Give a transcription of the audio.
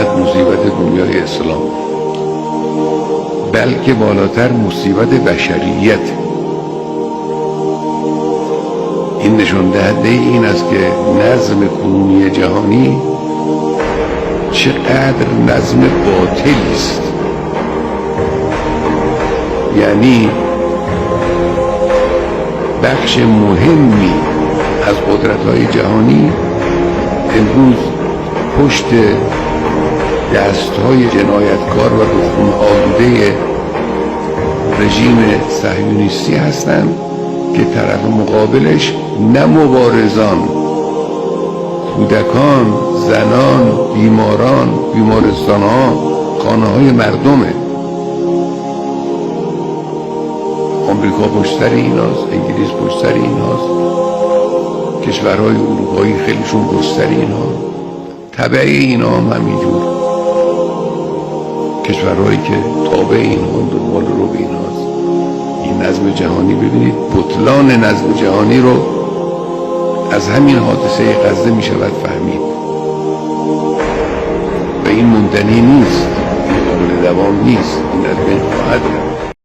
مصیبت دنیای اسلام، بلکه بالاتر مصیبت بشریت. این نشان دهنده این است که نظم کنونی جهانی چقدر نظم باطلی است. یعنی بخش مهمی از قدرت‌های جهانی امروز پشت دست‌های جنایتکار و به خون آلوده رژیم صهیونیستی هستند که طرف مقابلش نه مبارزان، کودکان، زنان، بیماران، بیمارستان‌ها، خانه‌های مردمه. آمریکا پشت سر ایناست، انگلیس پشت سر ایناست، کشورهای اروپایی خیلیشون پشت سر اینا، تبع اینا هم همینجور، کشورهایی که تابع اینا دنبال رو به ایناست. این نظم جهانی، ببینید بطلان نظم جهانی رو از همین حادثه غزه می شود فهمید و این ممتنع نیست، این قابل دوام نیست، این از بین خواهد رفت.